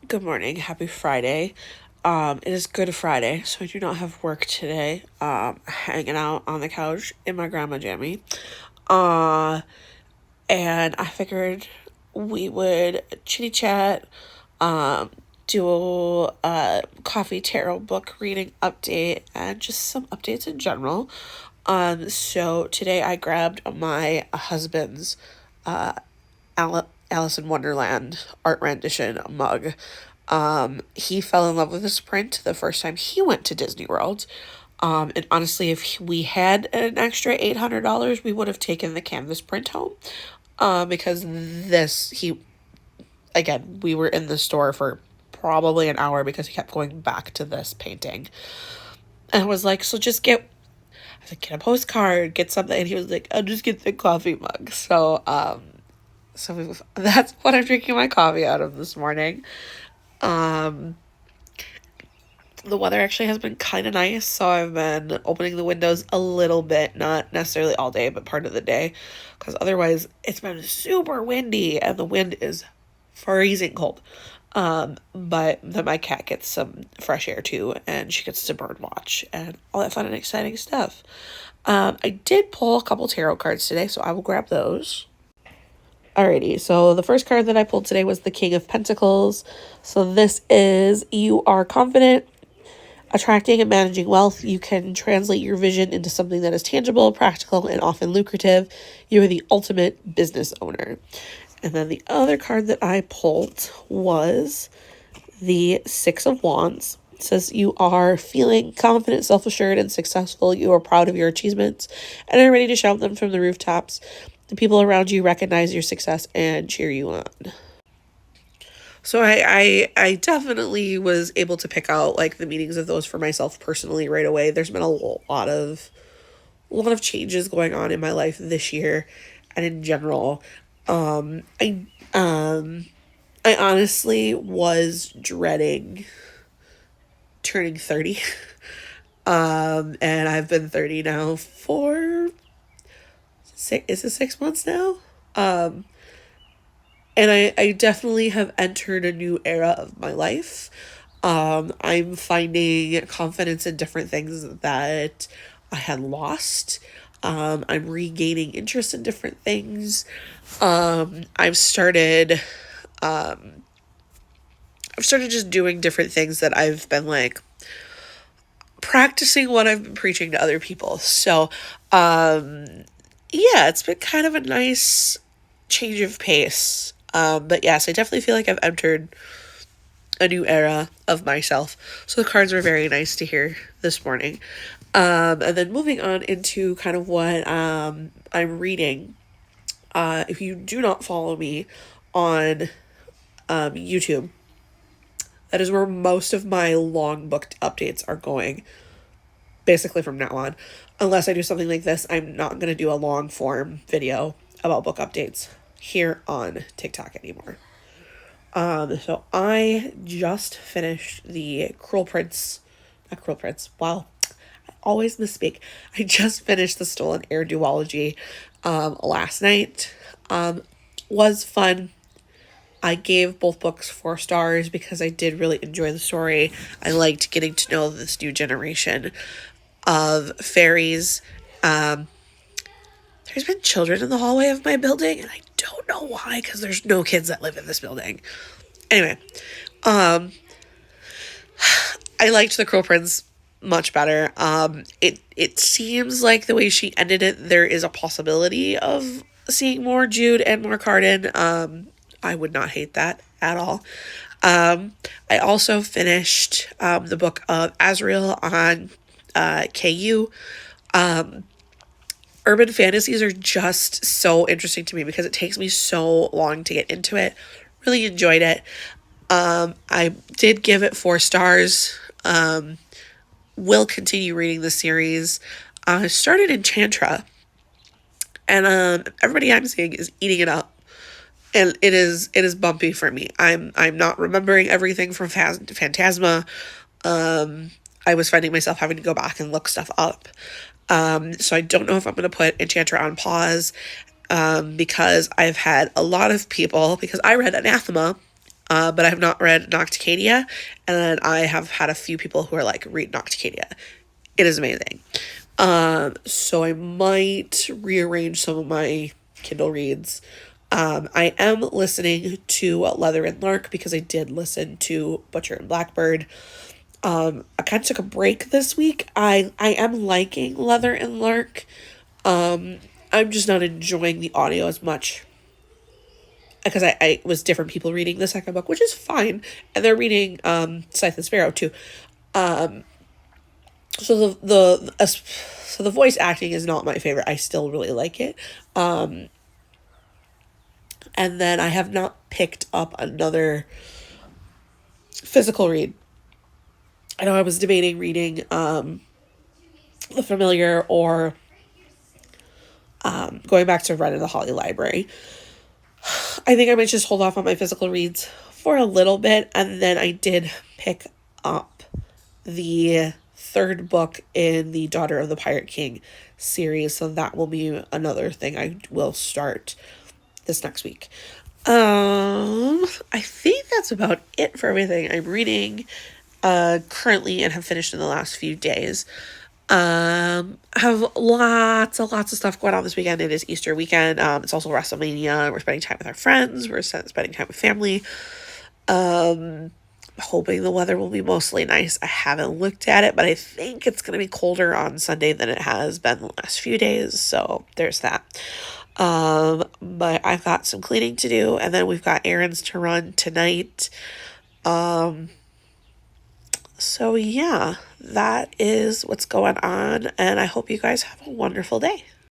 Good morning. Happy Friday. It is Good Friday, so I do not have work today. Hanging out on the couch in my grandma jammy. Uh, and I figured we would chitty chat, um, do a coffee tarot book reading update and just some updates in general. So today I grabbed my husband's Alice in Wonderland art rendition mug. He fell in love with this print the first time he went to Disney World. And honestly, if we had an extra $800, we would have taken the canvas print home. Because again, we were in the store for probably an hour because he kept going back to this painting. And I was like, I was like, get a postcard, get something. And he was like, I'll just get the coffee mug. So that's what I'm drinking my coffee out of this morning. Um, the weather actually has been kind of nice, so I've been opening the windows a little bit, not necessarily all day, but part of the day, because otherwise it's been super windy and the wind is freezing cold. But then my cat gets some fresh air too, and she gets to bird watch and all that fun and exciting stuff. I did pull a couple tarot cards today, so I will grab those. Alrighty, so the first card that I pulled today was the King of Pentacles. So this is you are confident, attracting and managing wealth. You can translate your vision into something that is tangible, practical, and often lucrative. You are the ultimate business owner. And then the other card that I pulled was the Six of Wands. It says you are feeling confident, self-assured, and successful. You are proud of your achievements and are ready to shout them from the rooftops. The people around you recognize your success and cheer you on. So I definitely was able to pick out like the meanings of those for myself personally right away. There's been a lot of changes going on in my life this year and in general. Um I um I honestly was dreading turning 30. And I've been 30 now for is it 6 months now? Um and I definitely have entered a new era of my life. I'm finding confidence in different things that I had lost. I'm regaining interest in different things. I've started just doing different things that I've been like practicing what I've been preaching to other people. So, yeah, it's been kind of a nice change of pace. But yes, I definitely feel like I've entered a new era of myself. So the cards were very nice to hear this morning. And then moving on into kind of what I'm reading. If you do not follow me on YouTube, that is where most of my long booked updates are going. Basically from now on. Unless I do something like this, I'm not going to do a long form video about book updates here on TikTok anymore. So I just finished the Cruel Prince, not Cruel Prince, wow, I always misspeak. I just finished the Stolen Heir duology, last night. Was fun. I gave both books 4 stars because I did really enjoy the story. I liked getting to know this new generation of fairies. There's been children in the hallway of my building, and I don't know why, because there's no kids that live in this building. Anyway, I liked the Cruel Prince much better. It seems like the way she ended it, there is a possibility of seeing more Jude and more Cardan. I would not hate that at all. I also finished the book of Azrael on KU. Urban fantasies are just so interesting to me because it takes me so long to get into it. Really enjoyed it. I did give it 4 stars. Will continue reading the series. I started Enchantra, and everybody I'm seeing is eating it up, and it is bumpy for me. I'm not remembering everything from Phantasma. I was finding myself having to go back and look stuff up. So I don't know if I'm going to put Enchantra on pause, because I've had a lot of people, because I read Anathema but I have not read Nocticadia, and then I have had a few people who are like, read Nocticadia. It is amazing. So I might rearrange some of my Kindle reads. I am listening to Leather and Lark because I did listen to Butcher and Blackbird. I kind of took a break this week. I am liking Leather and Lark. I'm just not enjoying the audio as much because I was different people reading the second book, which is fine, and they're reading Scythe and Sparrow too. So so the voice acting is not my favorite. I still really like it. And then I have not picked up another physical read. I know I was debating reading The Familiar or going back to Ren in the Holly Library. I think I might just hold off on my physical reads for a little bit, and then I did pick up the third book in the Daughter of the Pirate King series, so that will be another thing I will start this next week. I think that's about it for everything I'm reading currently and have finished in the last few days. Have lots of stuff going on this weekend. It is Easter weekend. It's also WrestleMania. We're spending time with our friends. We're spending time with family. Hoping the weather will be mostly nice. I haven't looked at it, but I think it's going to be colder on Sunday than it has been the last few days. So there's that. But I've got some cleaning to do, and then we've got errands to run tonight. So yeah, that is what's going on, and I hope you guys have a wonderful day.